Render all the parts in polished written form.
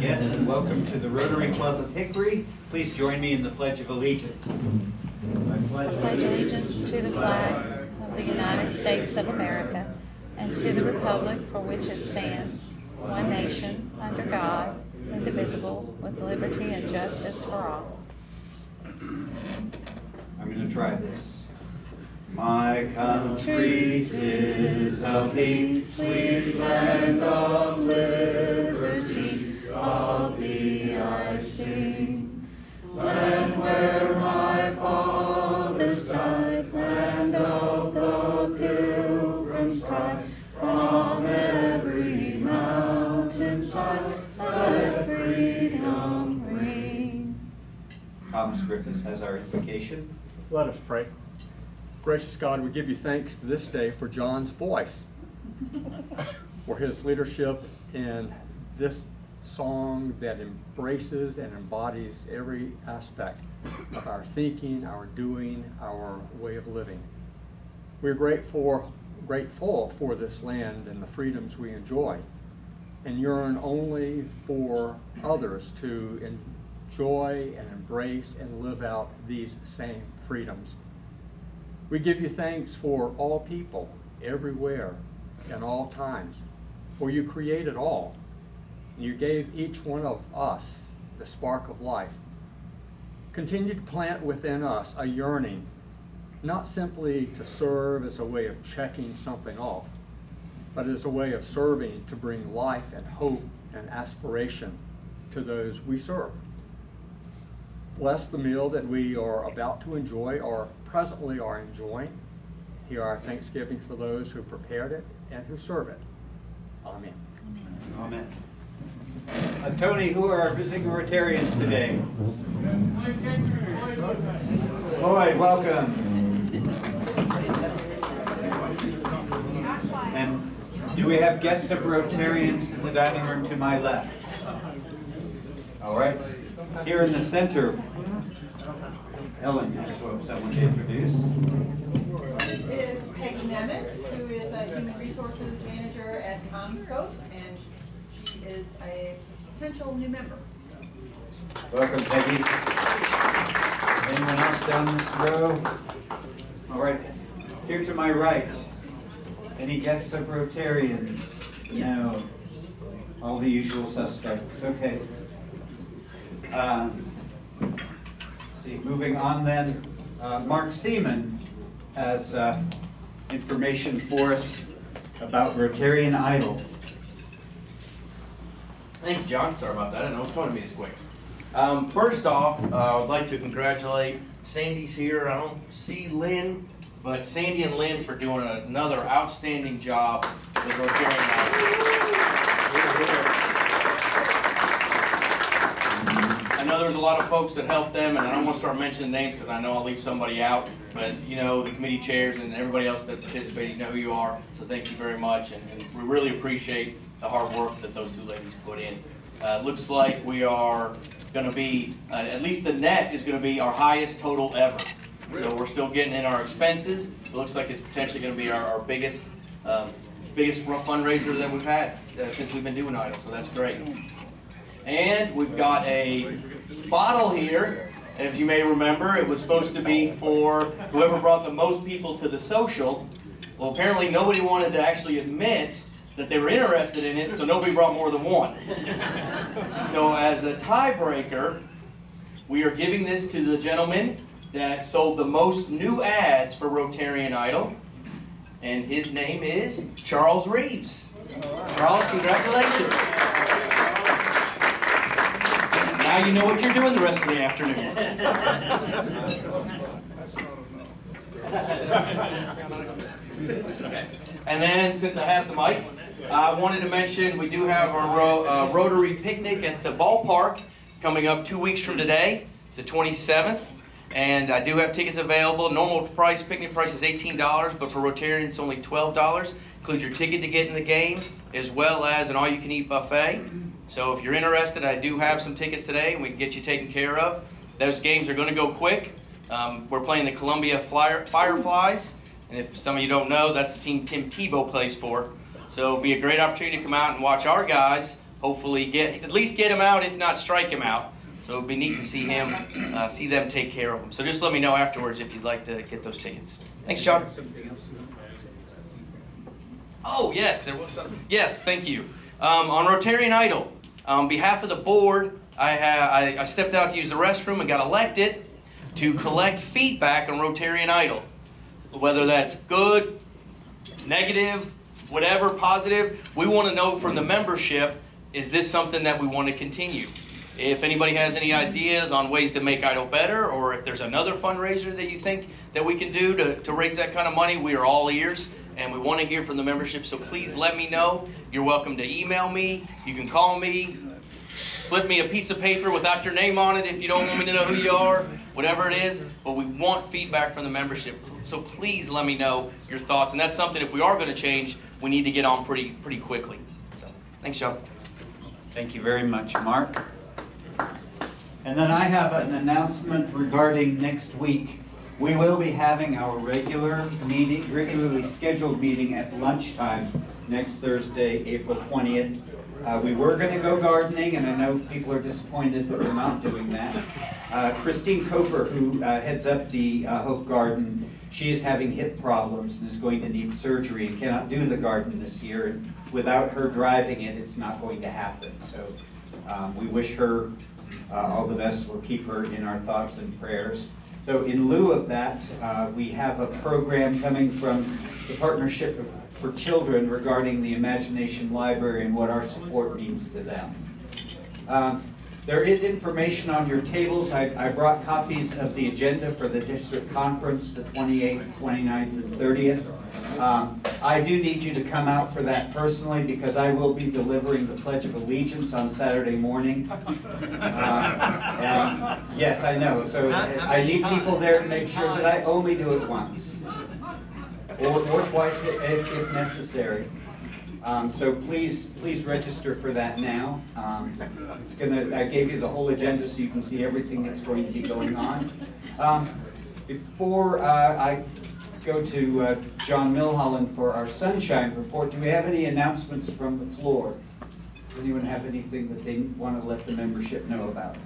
Yes, and welcome to the Rotary Club of Hickory. Please join me in the Pledge of Allegiance. I pledge allegiance to the flag of the United States of America and to the republic for which it stands, one nation, under God, indivisible, with liberty and justice for all. I'm going to try this. My country 'tis of thee, sweet land of liberty, of thee I sing. Land where my fathers died, land of the pilgrim's pride, from every mountainside, let freedom ring. Thomas Griffiths has our invocation. Let us pray. Gracious God, we give you thanks this day for John's voice, for his leadership in this song that embraces and embodies every aspect of our thinking, our doing, our way of living. We're grateful for this land and the freedoms we enjoy, and yearn only for others to enjoy and embrace and live out these same freedoms. We give you thanks for all people, everywhere, and all times, for you created all. You gave each one of us the spark of life. Continue to plant within us a yearning, not simply to serve as a way of checking something off, but as a way of serving to bring life and hope and aspiration to those we serve. Bless the meal that we are about to enjoy or presently are enjoying. Hear our thanksgiving for those who prepared it and who serve it. Amen. Amen. Tony, who are our visiting Rotarians today? Lloyd, welcome. And do we have guests of Rotarians in the dining room to my left? All right. Here in the center, Ellen, you just want someone to introduce. This is Peggy Nemitz, who is a Human Resources Manager at CommScope, and she is a potential new member. Welcome, Peggy. Anyone else down this row? All right. Here to my right, any guests of Rotarians? No. All the usual suspects. Okay. Let's see. Moving on then, Mark Seaman has information for us about Rotarian Idol. Thank you, John. Sorry about that. I didn't know it was going to be this quick. First off, I would like to congratulate Sandy's here. I don't see Lynn, but Sandy and Lynn for doing another outstanding job with Rotarian Idol. I know there's a lot of folks that helped them, and I don't want to start mentioning names because I know I'll leave somebody out. But you know, the committee chairs and everybody else that participated, you know who you are. So thank you very much, and we really appreciate the hard work that those two ladies put in. Looks like we are going to be, at least the net is going to be our highest total ever. So we're still getting in our expenses. It looks like it's potentially going to be our biggest fundraiser that we've had since we've been doing Idol. So that's great. And we've got a bottle here. If you may remember, it was supposed to be for whoever brought the most people to the social. Well, apparently nobody wanted to actually admit that they were interested in it, so nobody brought more than one. So as a tiebreaker, we are giving this to the gentleman that sold the most new ads for Rotarian Idol, and his name is Charles Reeves. Charles, congratulations. Now you know what you're doing the rest of the afternoon. Okay. And then, since I have the mic, I wanted to mention we do have our Rotary picnic at the ballpark coming up 2 weeks from today, the 27th. And I do have tickets available. Normal price, picnic price is $18, but for Rotarians it's only $12. Includes your ticket to get in the game, as well as an all-you-can-eat buffet. So if you're interested, I do have some tickets today, and we can get you taken care of. Those games are going to go quick. We're playing the Columbia Fireflies, and if some of you don't know, that's the team Tim Tebow plays for. So it'll be a great opportunity to come out and watch our guys hopefully at least get him out, if not strike him out. So it'd be neat to see them take care of him. So just let me know afterwards if you'd like to get those tickets. Thanks, John. Oh, yes, there was something. Yes, thank you. On Rotarian Idol, on behalf of the board, I stepped out to use the restroom and got elected to collect feedback on Rotarian Idol. Whether that's good, negative, whatever, positive, we want to know from the membership, is this something that we want to continue? If anybody has any ideas on ways to make Idol better, or if there's another fundraiser that you think that we can do to raise that kind of money, we are all ears, and we want to hear from the membership, so please let me know. You're welcome to email me, you can call me, slip me a piece of paper without your name on it if you don't want me to know who you are, whatever it is, but we want feedback from the membership. So please let me know your thoughts, and that's something, if we are going to change, we need to get on pretty quickly. So, thanks, Joe. Thank you very much, Mark. And then I have an announcement regarding next week. We will be having our regularly scheduled meeting at lunchtime next Thursday, April 20th. We were going to go gardening, and I know people are disappointed that we're not doing that. Christine Kofer, who heads up the Hope Garden, she is having hip problems and is going to need surgery and cannot do the garden this year. And without her driving it, it's not going to happen. So we wish her all the best. We'll keep her in our thoughts and prayers. So in lieu of that, we have a program coming from the Partnership for Children regarding the Imagination Library and what our support means to them. There is information on your tables. I brought copies of the agenda for the district conference, the 28th, 29th, and 30th. I do need you to come out for that personally because I will be delivering the Pledge of Allegiance on Saturday morning. And yes, I know. So I need people there to make sure that I only do it once or twice if necessary. So please register for that now. I gave you the whole agenda so you can see everything that's going to be going on. Before I go to John Milholland for our sunshine report, do we have any announcements from the floor? Does anyone have anything that they want to let the membership know about?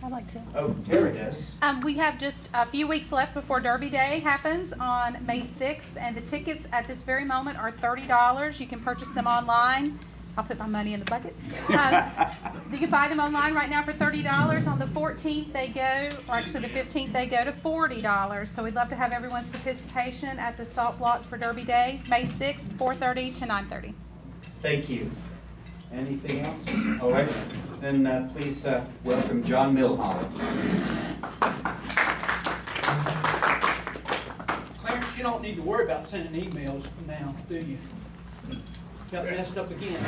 I'd like to. Oh, Tara does. We have just a few weeks left before Derby Day happens on May 6th, and the tickets at this very moment are $30. You can purchase them online. I'll put my money in the bucket. You can buy them online right now for $30. On the 14th they go, or actually the 15th they go to $40. So we'd love to have everyone's participation at the Salt Block for Derby Day, May 6th, 4:30 to 9:30. Thank you. Anything else? All right. Then please welcome John Milholland. Clarence, you don't need to worry about sending emails now, do you? Got messed up again.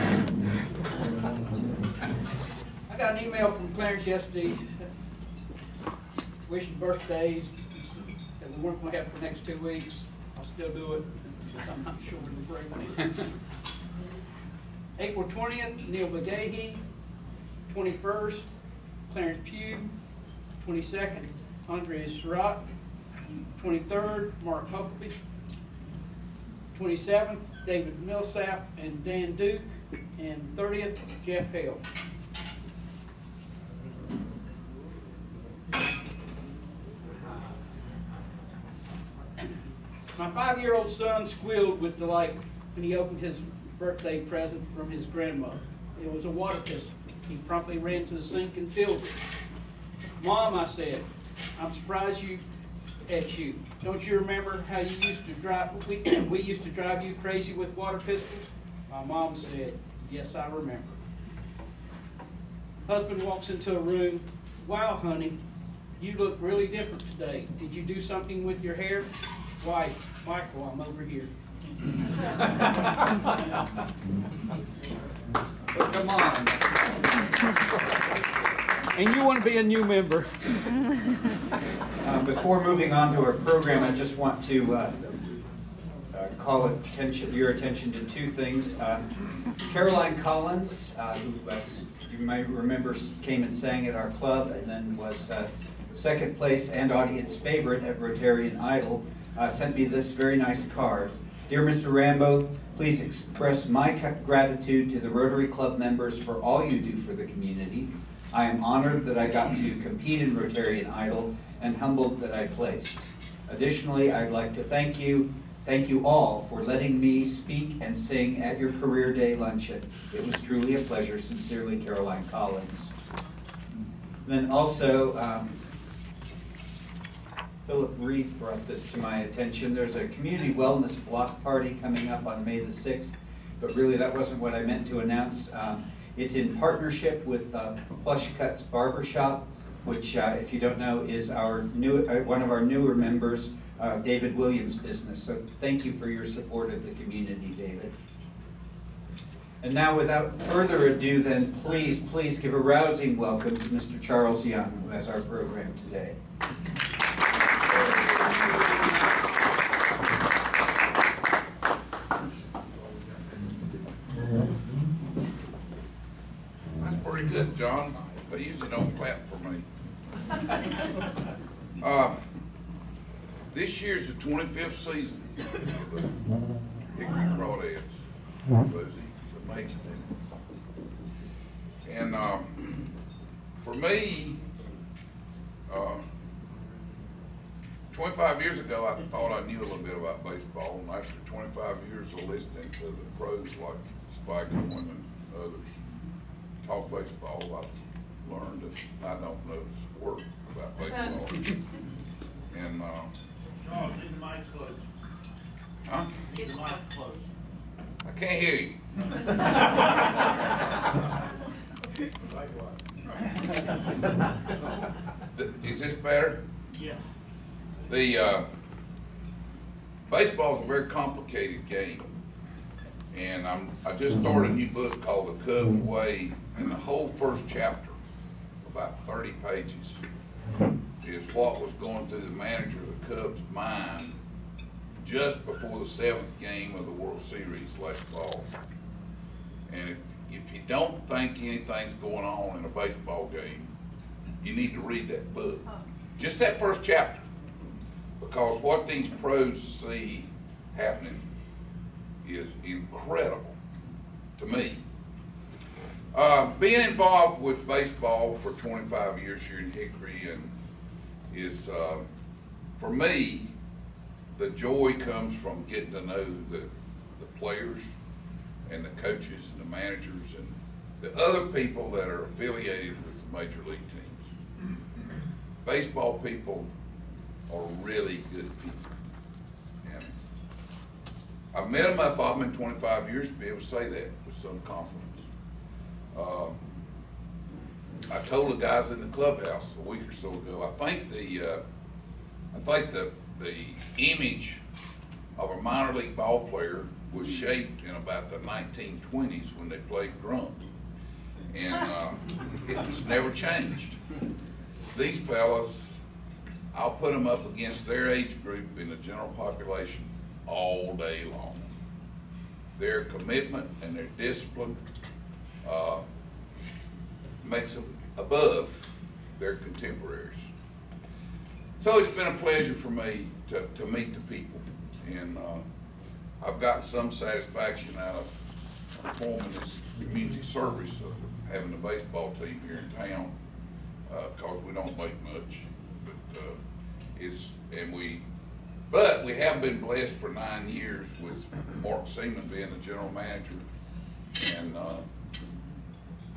I got an email from Clarence yesterday wishing birthdays that we weren't going to have for the next 2 weeks. I'll still do it, but I'm not sure when the break is. April 20th, Neil McGahee. 21st, Clarence Pugh. 22nd, Andrea Surratt. 23rd, Mark Huckabee. 27th, David Millsap and Dan Duke. And 30th, Jeff Hale. My 5-year-old son squealed with delight when he opened his birthday present from his grandmother. It was a water pistol. He promptly ran to the sink and filled it. "Mom," I said, "I'm surprised at you. Don't you remember how you used to drive, we used to drive you crazy with water pistols?" My mom said, "Yes, I remember." Husband walks into a room. "Wow, honey, you look really different today. Did you do something with your hair?" "Why, Michael, I'm over here." Oh, come on. And you want to be a new member. Before moving on to our program, I just want to call your attention to two things. Caroline Collins, who, as you might remember, came and sang at our club and then was second place and audience favorite at Rotarian Idol, sent me this very nice card. "Dear Mr. Rambo, Please express my gratitude to the Rotary Club members for all you do for the community. I am honored that I got to compete in Rotarian Idol and humbled that I placed. Additionally, I'd like to thank you all for letting me speak and sing at your career day luncheon. It was truly a pleasure. Sincerely, Caroline Collins. Then also, Philip Reed brought this to my attention. There's a community wellness block party coming up on May the 6th, but really that wasn't what I meant to announce. It's in partnership with Plush Cuts Barbershop, which, if you don't know, is our one of our newer members, David Williams' business. So thank you for your support of the community, David. And now, without further ado, then please give a rousing welcome to Mr. Charles Young, who has our program today. That's pretty good, John. They usually don't clap for me. This year's the 25th season of the Hickory Crawdads. It's amazing. And for me, 25 years ago, I thought I knew a little bit about baseball, and after 25 years of listening to the pros like Spike Owen and others talk baseball, I've learned that I don't know squirt about baseball. And Charles, get the mic close. huh? Get the mic close. I can't hear you. Is this better? Yes. The baseball's a very complicated game, and I just started a new book called The Cubs Way, and the whole first chapter, about 30 pages, is what was going through the manager of the Cubs' mind just before the 7th game of the World Series last fall. And if you don't think anything's going on in a baseball game, you need to read that book. Just that first chapter. Because what these pros see happening is incredible to me. Being involved with baseball for 25 years here in Hickory and is, for me, the joy comes from getting to know the players and the coaches and the managers and the other people that are affiliated with the major league teams. Baseball people are really good people. And I've met them up of them in 25 years to be able to say that with some confidence. I told the guys in the clubhouse a week or so ago, I think the image of a minor league ball player was shaped in about the 1920s when they played drum. And it's never changed. These fellas, I'll put them up against their age group in the general population all day long. Their commitment and their discipline makes them above their contemporaries. So it's been a pleasure for me to meet the people, and I've gotten some satisfaction out of performing this community service of having the baseball team here in town, because we don't make much, but we have been blessed for 9 years with Mark Seaman being the general manager, and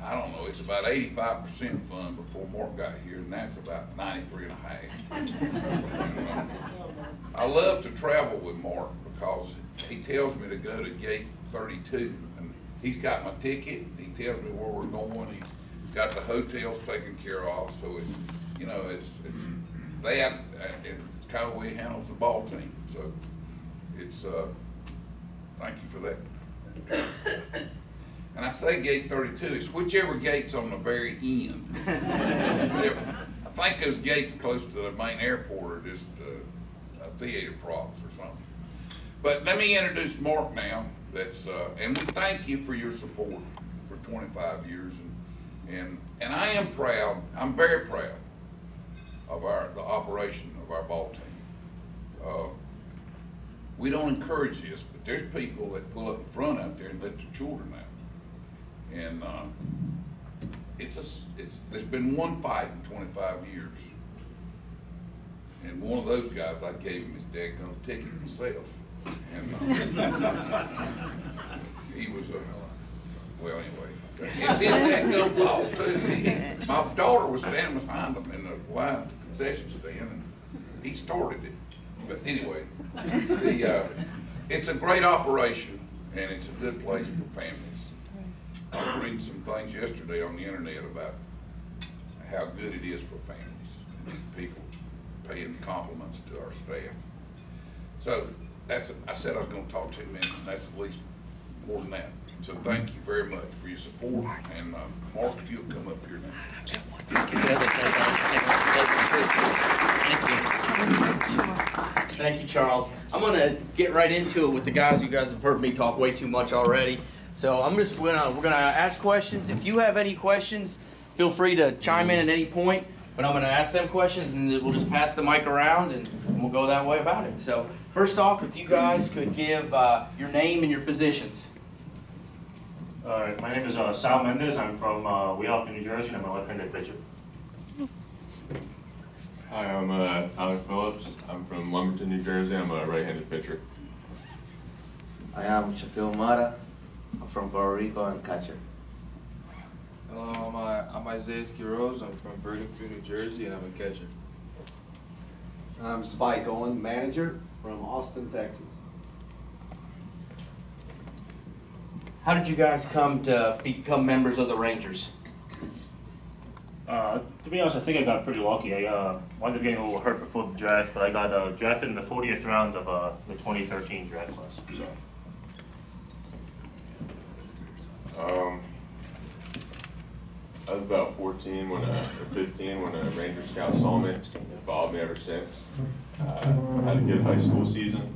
I don't know, it's about 85% fun before Mark got here, and that's about 93.5. I love to travel with Mark because he tells me to go to gate 32, and he's got my ticket, he tells me where we're going, he's got the hotels taken care of, so it's that, and it's kind of the way he handles the ball team, so it's, thank you for that. And I say gate 32, it's whichever gate's on the very end. I think those gates close to the main airport are just theater props or something. But let me introduce Mark now. And we thank you for your support for 25 years. And I am proud, I'm very proud of the operation of our ball team. we don't encourage this, but there's people that pull up in front out there and let their children out. And, there's been one fight in 25 years. And one of those guys, I gave him his dadgum ticket myself. And, he was well, anyway, it's his dadgum fault too. My daughter was standing behind him in the line at the concession stand, and he started it. But anyway, it's a great operation, and it's a good place for families. I was reading some things yesterday on the internet about how good it is for families, people paying compliments to our staff. So I said I was going to talk 2 minutes, and that's at least more than that. So thank you very much for your support, and Mark, if you'll come up here now. Thank you, Charles. I'm gonna get right into it with the guys. You guys have heard me talk way too much already. So we're gonna ask questions. If you have any questions, feel free to chime in at any point. But I'm gonna ask them questions, and we'll just pass the mic around, and we'll go that way about it. So first off, if you guys could give your name and your positions. My name is Sal Mendez. I'm from Weehawken, New Jersey, and I'm a left-handed pitcher. Hi, I'm Tyler Phillips. I'm from Lumberton, New Jersey. I'm a right-handed pitcher. I am Shaquille Mata. I'm from Puerto Rico and catcher. Hello, I'm Isaiah Quiroz. I'm from Burlington, New Jersey, and I'm a catcher. I'm Spike Owen, manager from Austin, Texas. How did you guys come to become members of the Rangers? To be honest, I think I got pretty lucky. I wound up getting a little hurt before the draft, but I got drafted in the 40th round of the 2013 draft class. So. I was about 14 or 15 when a Ranger scout saw me and followed me ever since. I had a good high school season,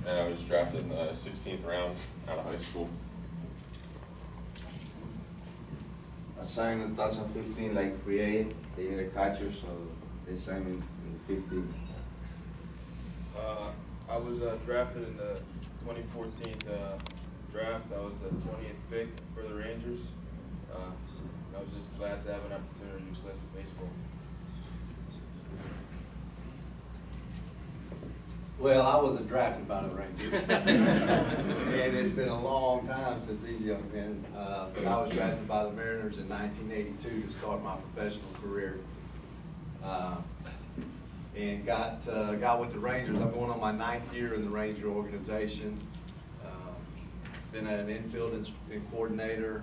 and I was drafted in the 16th round out of high school. I signed in 2015 like free agent. They need a catcher, so they signed me in 15. I was drafted in the 2014 draft. I was the 20th pick for the Rangers. I was just glad to have an opportunity to play some baseball. Well, I wasn't drafted by the Rangers, and it's been a long time since these young men. But I was drafted by the Mariners in 1982 to start my professional career, and got with the Rangers. I'm going on my 9th year in the Ranger organization. Been an infield and coordinator,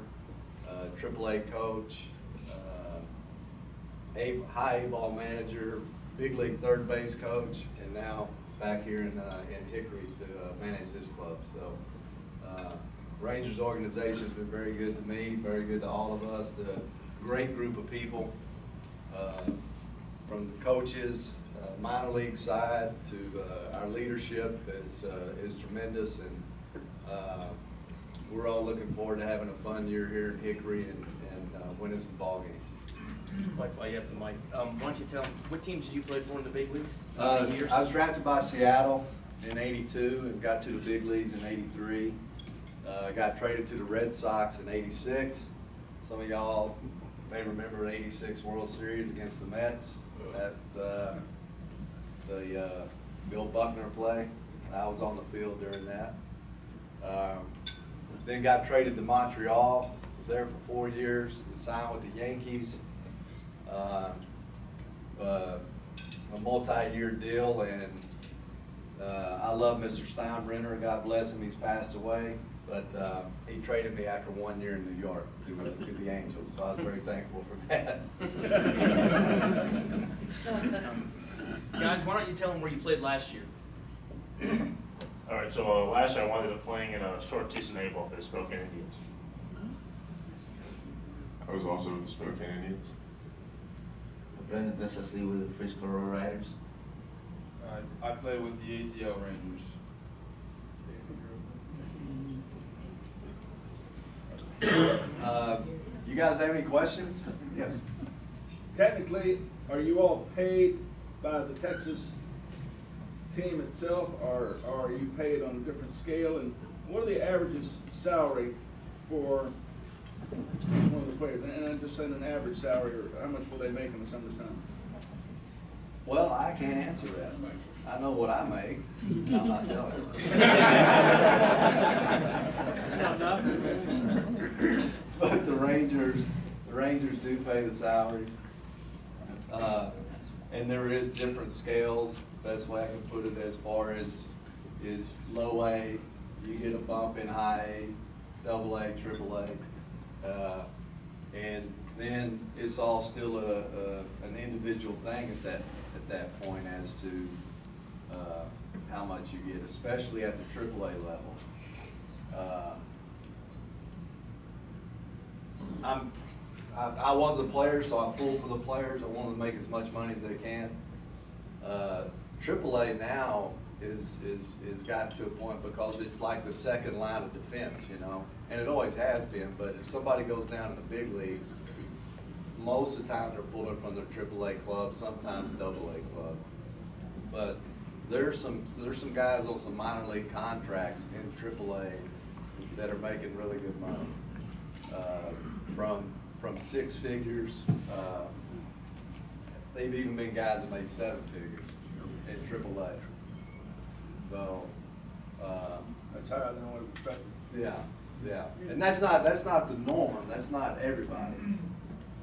AAA coach, high A-ball manager, big league third base coach, and now back here in Hickory to manage this club. So Rangers organization has been very good to me, very good to all of us. A great group of people, from the coaches, minor league side to our leadership is tremendous, and we're all looking forward to having a fun year here in Hickory and winning some ball games. Like while you have the mic, why don't you tell them, what teams did you play for in the big leagues? I was drafted by Seattle in '82 and got to the big leagues in '83. Got traded to the Red Sox in '86. Some of y'all may remember the '86 World Series against the Mets. That's the Bill Buckner play. I was on the field during that. Then got traded to Montreal. Was there for 4 years to sign with the Yankees. A multi-year deal, and I love Mr. Steinbrenner. God bless him, he's passed away. But he traded me after 1 year in New York to the Angels, so I was very thankful for that. Guys, why don't you tell them where you played last year? All right, so last year I wound up playing in a short season A-ball for the Spokane Indians. I was also with the Spokane Indians. I played in Texas League with the Frisco Road Riders. I played with the ATL Rangers. You guys have any questions? Yes. Technically, are you all paid by the Texas team itself, or are you paid on a different scale? And what are the averages salary for one of the players? And I'm just saying an average salary, or how much will they make in the summertime? Well, I can't answer that. I know what I make. I'm not telling you. But the Rangers do pay the salaries. And there is different scales. Best way I can put it, as far as is low A, you get a bump in high A, double A, triple A. And then it's all still an individual thing at that point as to how much you get, especially at the triple A level. I was a player, so I pulled for the players. I want to make as much money as they can. AAA now is gotten to a point because it's like the second line of defense, you know, and it always has been. But if somebody goes down in the big leagues, most of the time they're pulling from their AAA club, sometimes AA club. But there's some guys on some minor league contracts in AAA that are making really good money, from six figures. They've even been guys that made 7 figures in AAA. So that's higher than what was expected. Yeah, and that's not the norm. That's not everybody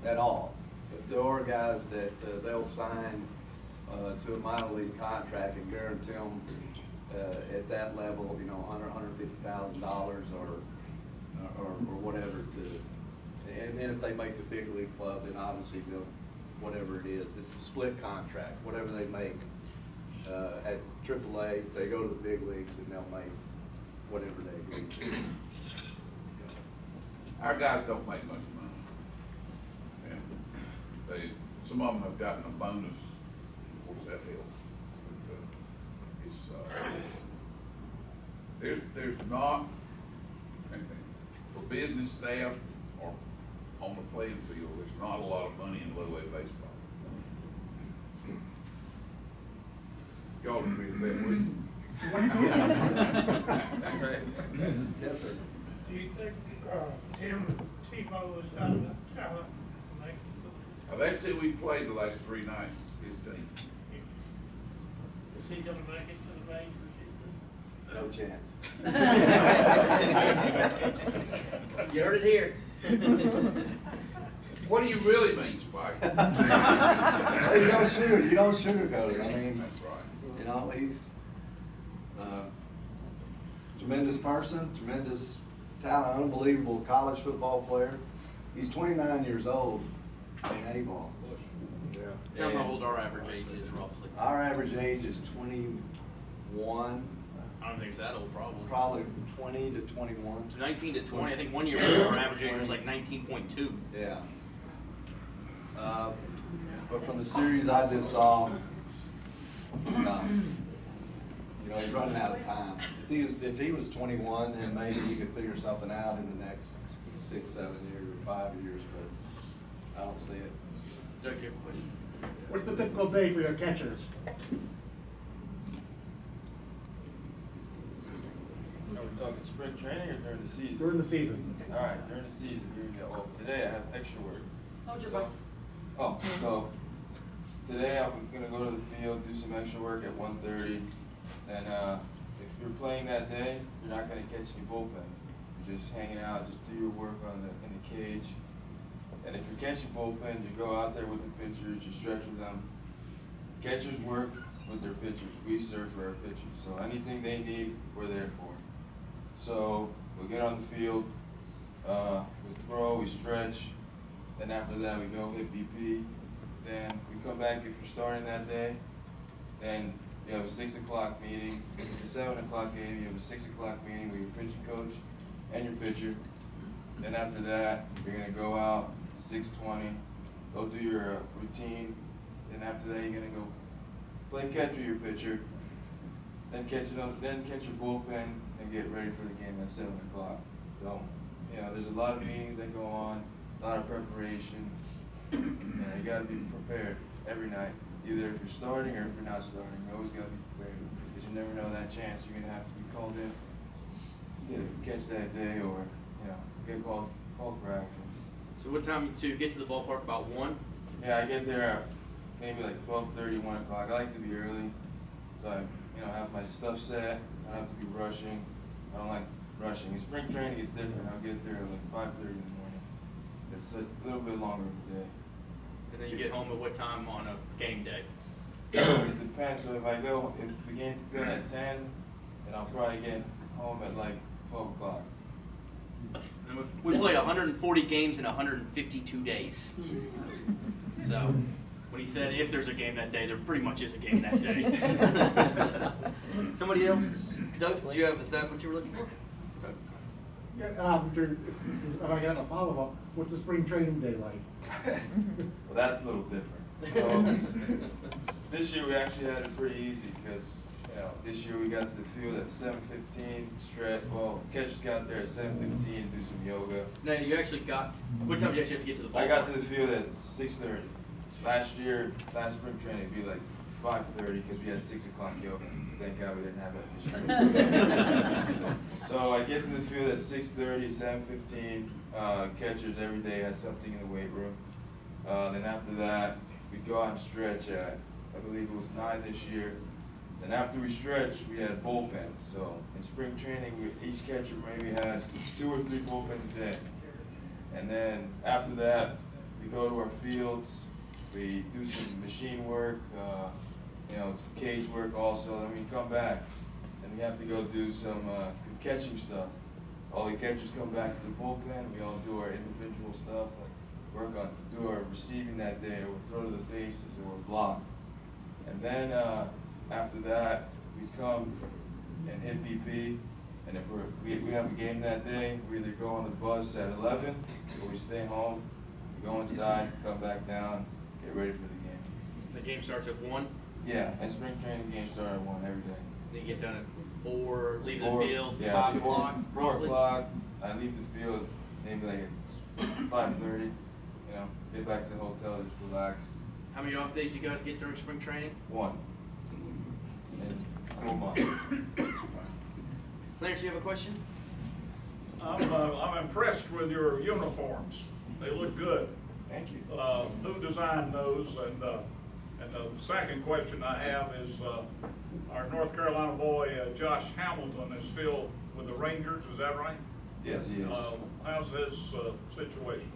at all. But there are guys that they'll sign to a minor league contract and guarantee them at that level, you know, $150,000 or whatever and then if they make the big league club, then obviously they'll, whatever it is, it's a split contract. Whatever they make at AAA, they go to the big leagues and they'll make whatever they agree to. Our guys don't make much money. And some of them have gotten a bonus, of course that helps. But, there's not, for business staff or on the playing field, there's not a lot of money in low A baseball. Y'all agree with that, wouldn't you? Yes, sir. Do you think Tim Tebow has got enough talent to make it? That's it. We played the last 3 nights, his team. Is he gonna make it to the Rangers, you think? No chance. You heard it here. What do you really mean, Spike? You don't sugarcoat it. I mean, That's right. you know, he's a tremendous person, tremendous talent, unbelievable college football player. He's 29 years old playing A-ball. Tell me how old our average age is roughly. Our average age is 21. I don't think it's that old, probably. Probably 20 to 21. So 19 to 20. I think 1 year before our average age was like 19.2. Yeah. But from the series I just saw, you know, he's running out of time. If he was 21, then maybe he could figure something out in the next 6, 7 years, or 5 years. But I don't see it. Doug, you have a question? What's the typical day for your catchers? Are we talking spring training or during the season? During the season. All right, during the season, here we go. Well, today I have extra work. So today I'm gonna go to the field, do some extra work at 1:30. And if you're playing that day, you're not gonna catch any bullpens. You're just hanging out, just do your work in the cage. And if you're catching bullpens, you go out there with the pitchers, you stretch with them. Catchers work with their pitchers. We serve for our pitchers. So anything they need, we're there for. So we'll get on the field, we throw, we stretch, then after that we go hit BP. Then we come back if you're starting that day, then you have a 6 o'clock meeting. If it's a 7 o'clock game, you have a 6 o'clock meeting with your pitching coach and your pitcher. Then after that, you're gonna go out 6:20, go do your routine. Then after that, you're gonna go play catch with your pitcher. Then catch your bullpen and get ready for the game at 7 o'clock. So, there's a lot of meetings that go on, a lot of preparation. And you gotta be prepared every night, either if you're starting or if you're not starting. You always gotta be prepared. never know that chance. You're gonna have to be called in to catch that day, or get called for action. So what time to get to the ballpark? About 1? Yeah, I get there at maybe like 12:30, 1 o'clock. I like to be early, so I have my stuff set. I don't have to be rushing. I don't like rushing. In spring training is different. I'll get there at like 5:30 in the morning. It's a little bit longer of a day. And then you get home at what time on a game day? It depends. So if the game's done at 10, then I'll probably get home at like 12 o'clock. And we play 140 games in 152 days. So when he said if there's a game that day, there pretty much is a game that day. Somebody else? Doug, is that what you were looking for? If I got a follow-up, what's the spring training day like? Well, that's a little different. So this year we actually had it pretty easy because this year we got to the field at 7:15, stretch. Well, catchers got there at 7:15 to do some yoga. No, you actually got. What time did you actually have to get to the ballpark? I got to the field at 6:30. Last spring training, it'd be like 5:30 because we had 6 o'clock yoga. Thank God we didn't have that this year. So I get to the field at 6:30, 7:15. Catchers every day had something in the weight room. Then after that, we go out and stretch at, I believe it was 9 this year. Then after we stretched, we had bullpens. So in spring training, each catcher maybe had 2 or 3 bullpens a day. And then after that, we go to our fields. We do some machine work, some cage work also. Then we come back, and we have to go do some catching stuff. All the catchers come back to the bullpen. We all do our individual stuff, like do our receiving that day, or throw to the bases, or block. And then after that, we come and hit BP. And if we have a game that day, we either go on the bus at 11, or we stay home. We go inside, come back down, get ready for the game. The game starts at 1? Yeah, and spring training games start at 1 every day. Then you get done at 4, leave the field, yeah, 5 o'clock? 4 o'clock, I leave the field, maybe like it's 5:30, get back to the hotel, just relax. How many off days do you guys get during spring training? 1. And 4 months. Clarence, you have a question? I'm impressed with your uniforms. They look good. Thank you. Who designed those? And the second question I have is, our North Carolina boy, Josh Hamilton, is still with the Rangers, is that right? Yes, he is. How's his situation?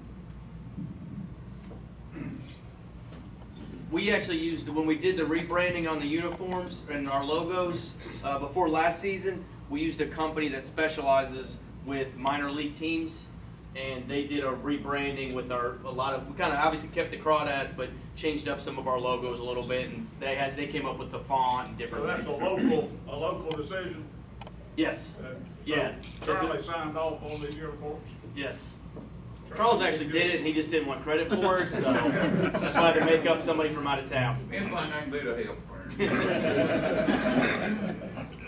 We actually used, when we did the rebranding on the uniforms and our logos before last season, we used a company that specializes with minor league teams, and they did a rebranding with we kind of obviously kept the Crawdads, but changed up some of our logos a little bit, and they came up with the font and different things. So that's a local decision? Yes. So Charlie signed off on these uniforms? Yes. Charles actually did it, and he just didn't want credit for it, so that's why I had to make up somebody from out of town. Anything I can do to help.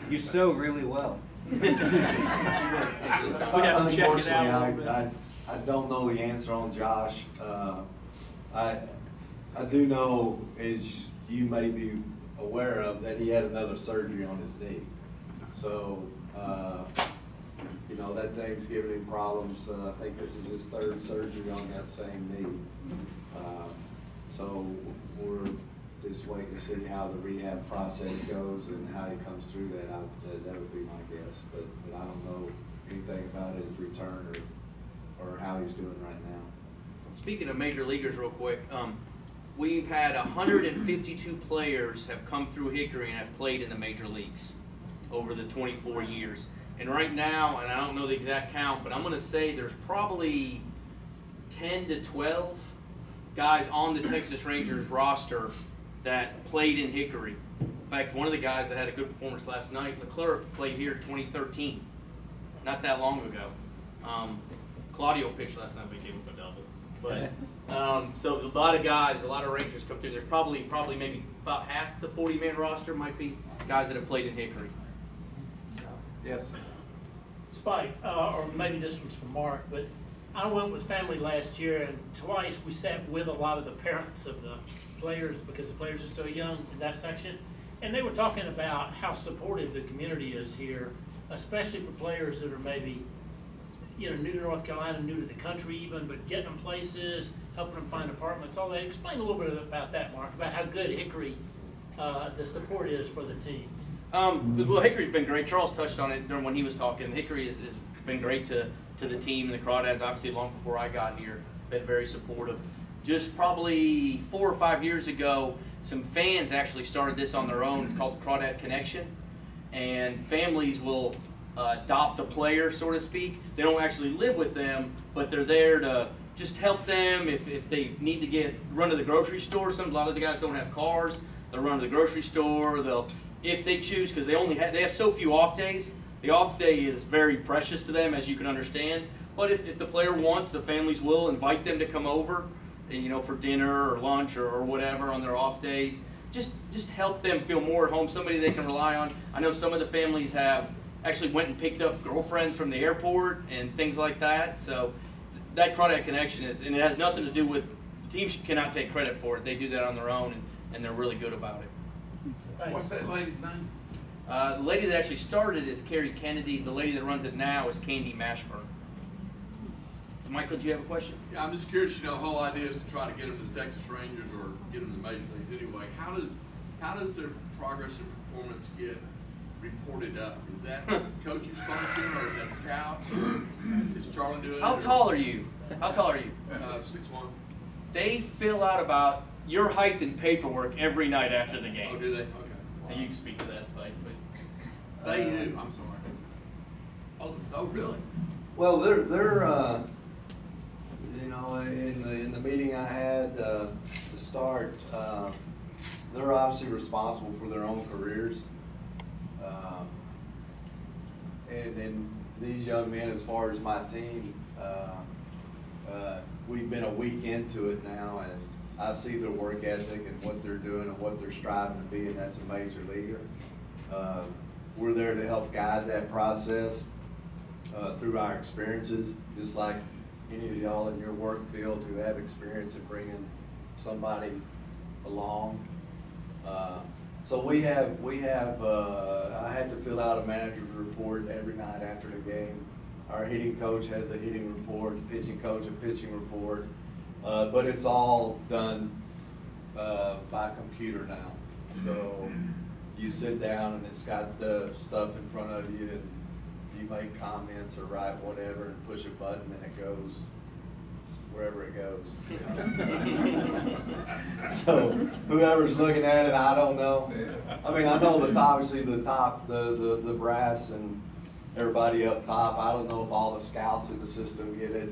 You sew really well. Unfortunately, I don't know the answer on Josh. I do know, as you may be aware of, that he had another surgery on his knee. So, that thing's giving him problems. I think this is his 3rd surgery on that same knee. So we're just waiting to see how the rehab process goes and how he comes through that. That would be my guess, but I don't know anything about his return or how he's doing right now. Speaking of major leaguers real quick, we've had 152 players have come through Hickory and have played in the major leagues over the 24 years. And right now, and I don't know the exact count, but I'm going to say there's probably 10 to 12 guys on the Texas Rangers roster that played in Hickory. In fact, one of the guys that had a good performance last night, Leclerc, played here in 2013, not that long ago. Claudio pitched last night, but he gave up a double. But so a lot of guys, a lot of Rangers come through. There's probably maybe about half the 40-man roster might be guys that have played in Hickory. Yes. Spike, or maybe this one's for Mark, but I went with family last year, and twice we sat with a lot of the parents of the players because the players are so young in that section. And they were talking about how supportive the community is here, especially for players that are maybe, you know, new to North Carolina, new to the country even, but getting them places, helping them find apartments, all that. Explain a little bit about that, Mark, about how good Hickory, the support is for the team. Well, Hickory's been great. Charles touched on it during when he was talking. Hickory has been great to the team and the Crawdads, obviously, long before I got here. Been very supportive. Just probably 4 or 5 years ago, some fans actually started this on their own. It's called the Crawdad Connection. And families will adopt a player, so to speak. They don't actually live with them, but they're there to just help them if they need to run to the grocery store. A lot of the guys don't have cars. They'll run to the grocery store. If they choose, because they have so few off days. The off day is very precious to them, as you can understand. But if the player wants, the families will invite them to come over, you know, for dinner or lunch or whatever on their off days. Just help them feel more at home, somebody they can rely on. I know some of the families have actually went and picked up girlfriends from the airport and things like that. So that Crawdad Connection and it has nothing to do with, teams cannot take credit for it. They do that on their own, and they're really good about it. What's that lady's name? The lady that actually started is Carrie Kennedy. The lady that runs it now is Candy Mashburn. Michael, do you have a question? Yeah, I'm just curious. You know, the whole idea is to try to get them to the Texas Rangers or get them to Major Leagues anyway. How does their progress and performance get reported up? Is that coach's function, or is that scouts? Or is Charlie doing it? How tall are you? 6'1". They fill out about your height and paperwork every night after the game. Oh, do they? Okay. And you can speak to that, Spike. But they do. I'm sorry. Oh, really? Well, they're you know, in the meeting I had to start, they're obviously responsible for their own careers, and these young men, as far as my team, we've been a week into it now, and I see their work ethic and what they're doing and what they're striving to be, and that's a major leaguer. We're there to help guide that process through our experiences, just like any of y'all in your work field who have experience in bringing somebody along. So we have I had to fill out a manager's report every night after the game. Our hitting coach has a hitting report, the pitching coach a pitching report, but it's all done by computer now. So you sit down and it's got the stuff in front of you, and you make comments or write whatever and push a button and it goes wherever it goes. You know? So whoever's looking at it, I don't know. I mean, I know that obviously the top, the brass and everybody up top. I don't know if all the scouts in the system get it.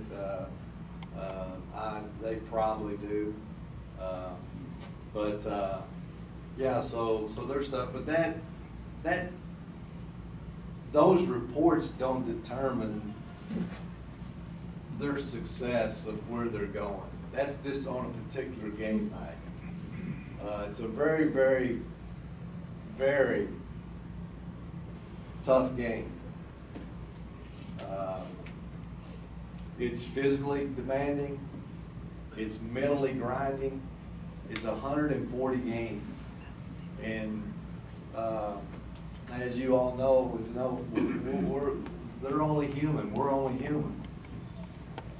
They probably do. Yeah, so there's stuff, but those reports don't determine their success of where they're going. That's just on a particular game night. It's a very, very, very tough game. It's physically demanding. It's mentally grinding. It's 140 games. And as you all know, they're only human. We're only human.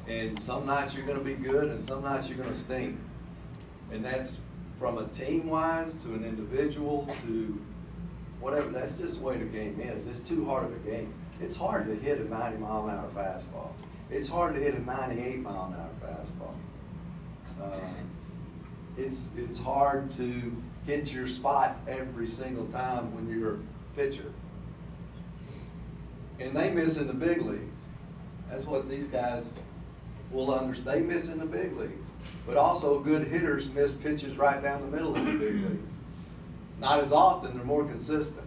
And some nights you're going to be good, and some nights you're going to stink. And that's from a team-wise to an individual to whatever. That's just the way the game is. It's too hard of a game. It's hard to hit a 90-mile-an-hour fastball. It's hard to hit a 98-mile-an-hour fastball. It's hard to hit your spot every single time when you're a pitcher. And they miss in the big leagues. That's what these guys will understand. They miss in the big leagues. But also good hitters miss pitches right down the middle of the big leagues. Not as often, they're more consistent.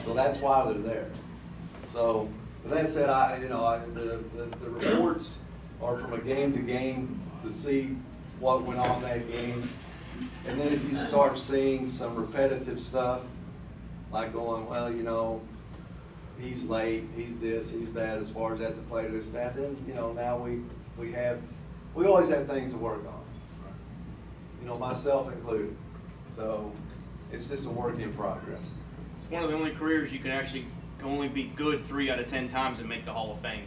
So that's why they're there. So, with that said, the reports are from a game to game to see what went on that game. And then if you start seeing some repetitive stuff, like going, well, you know, he's late, he's this, he's that, as far as at the plate of the staff, then, you know, now we always have things to work on. You know, myself included. So, it's just a work in progress. It's one of the only careers you can actually only be good 3 out of 10 times and make the Hall of Fame.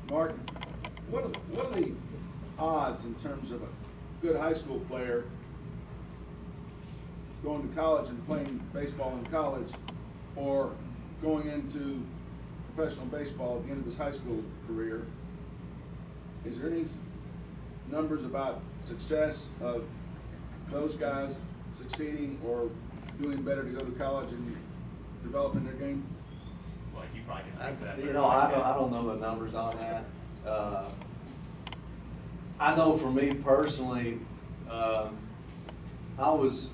Mark, what are the odds in terms of a good high school player going to college and playing baseball in college, or going into professional baseball at the end of his high school career? Is there any numbers about success of those guys succeeding or doing better to go to college and developing their game? Well, you probably can speak to that. You know, I don't know the numbers on that. I know for me personally, I was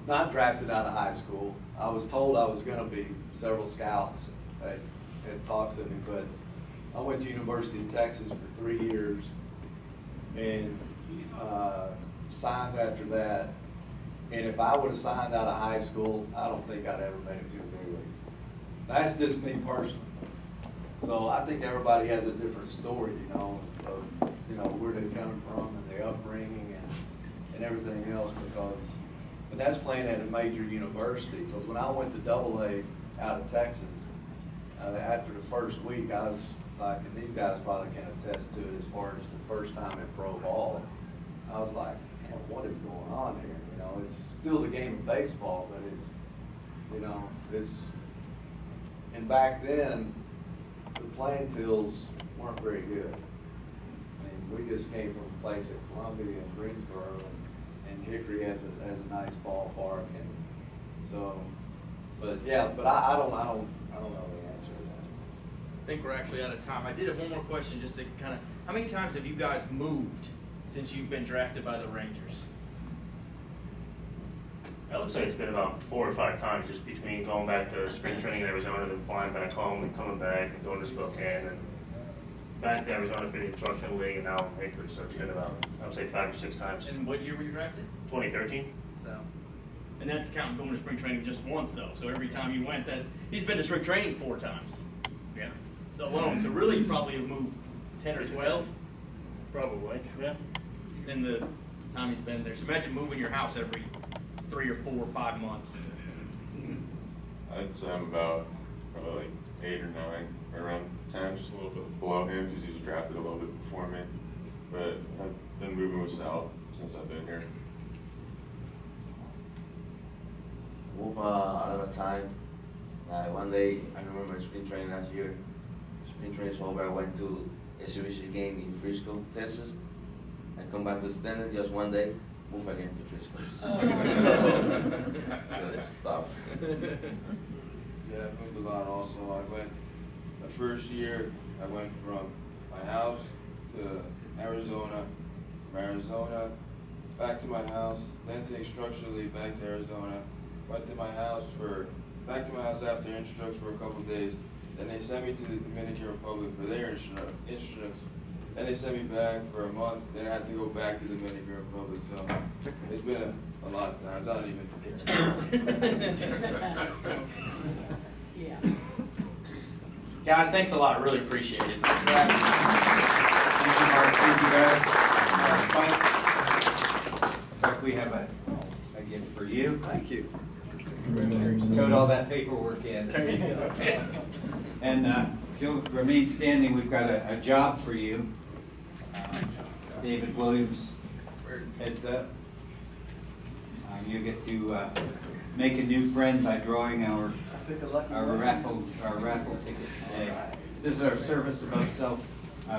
not drafted out of high school. I was told I was going to be. Several scouts had talked to me, but I went to University of Texas for 3 years and signed after that. And if I would have signed out of high school, I don't think I'd ever made it to the big leagues. That's just me personally. So I think everybody has a different story, of where they're coming from and their upbringing and everything else. But that's playing at a major university. Because when I went to AA out of Texas, after the first week, I was like, and these guys probably can attest to it as far as the first time in pro ball, I was like, man, what is going on here? It's still the game of baseball, but and back then, the playing fields weren't very good. I mean, we just came from a place at Columbia and Greensboro, and Hickory has a nice ballpark, and so, but I don't know the answer to that. I think we're actually out of time. I did have one more question just to kind of, how many times have you guys moved since you've been drafted by the Rangers? I would say it's been about 4 or 5 times, just between going back to spring training in Arizona, then flying back home and coming back and going to Spokane, and back to Arizona for the instructional league, and now Hickory. So it's been about, I would say, 5 or 6 times. And what year were you drafted? 2013. So, and that's counting going to spring training just once though. So every time you went, he's been to spring training 4 times. Yeah. Alone. So really, you probably have moved 10 or 12. Probably. Yeah. In the time he's been there. So imagine moving your house every 3 or 4 or 5 months. I'd say I'm about probably like 8 or 9, around 10, just a little bit below him because he was drafted a little bit before me. But I've been moving with Sal since I've been here. Move a lot of time. One day, I remember spring training last year. Spring training over, I went to a exhibition game in Frisco, Texas. I come back to Stanton just one day, move again to Frisco. Stop. Yeah, I moved a lot also. The first year, I went from my house to Arizona, from Arizona back to my house, then to instructional league back to Arizona, went to my house back to my house after instructs for a couple of days. Then they sent me to the Dominican Republic for their instructs. Then they sent me back for a month. Then I had to go back to the Dominican Republic. So it's been a lot of times. I don't even care. Yeah. Guys, thanks a lot. I really appreciate it. Thank you, Mark. Thank you, Barrett. In fact, we have a gift for you. Thank you. Tote all that paperwork in. There you go. And if you'll remain standing, we've got a job for you. David Williams, heads up. You get to make a new friend by drawing our raffle ticket today. This is our Service Above Self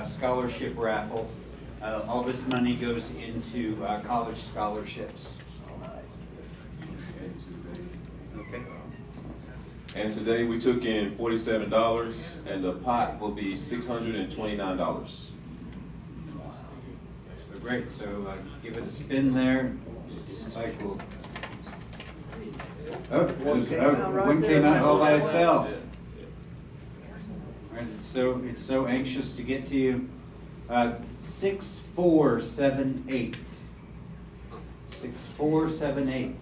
scholarship raffles. All this money goes into college scholarships. Okay. And today we took in $47, and the pot will be $629. Great, so give it a spin there. Spike will. One came out all by itself. Right, it's so anxious to get to you. 6478. 6478.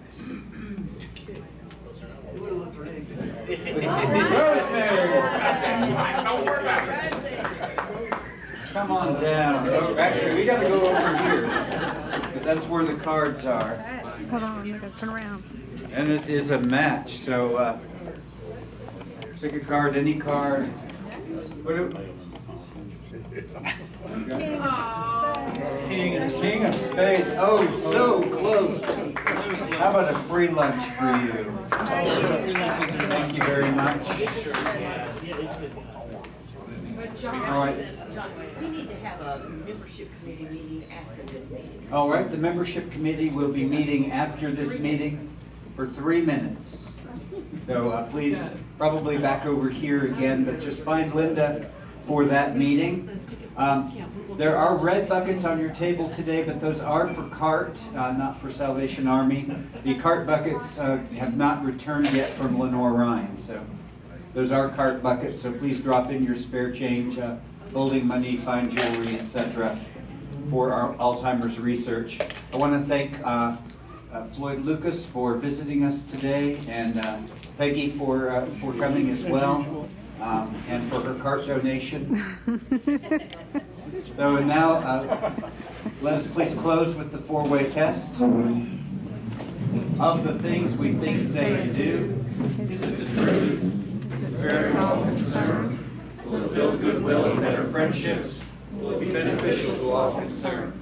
Come on down. Oh, actually, we gotta go over here, because that's where the cards are. Hold on, I gotta turn around. And it is a match, so, pick a card, any card. What do- King of Spades. Oh, so close. How about a free lunch for you? Thank you very much. All right. We need to have a membership committee meeting after this meeting. All right, the membership committee will be meeting after this meeting for 3 minutes. So please, probably back over here again, but just find Linda for that meeting. There are red buckets on your table today, but those are for CART, not for Salvation Army. The CART buckets have not returned yet from Lenore Ryan, so those are CART buckets, so please drop in your spare change, folding money, fine jewelry, etc. for our Alzheimer's research. I want to thank Floyd Lucas for visiting us today, and Peggy for coming as well, and for her CART donation. So and now, let us please close with the four-way test. Of the things we think, say, and do, is it the truth? Is it fair to all concerned? Will it build goodwill and better friendships? Will it be beneficial to all concerned?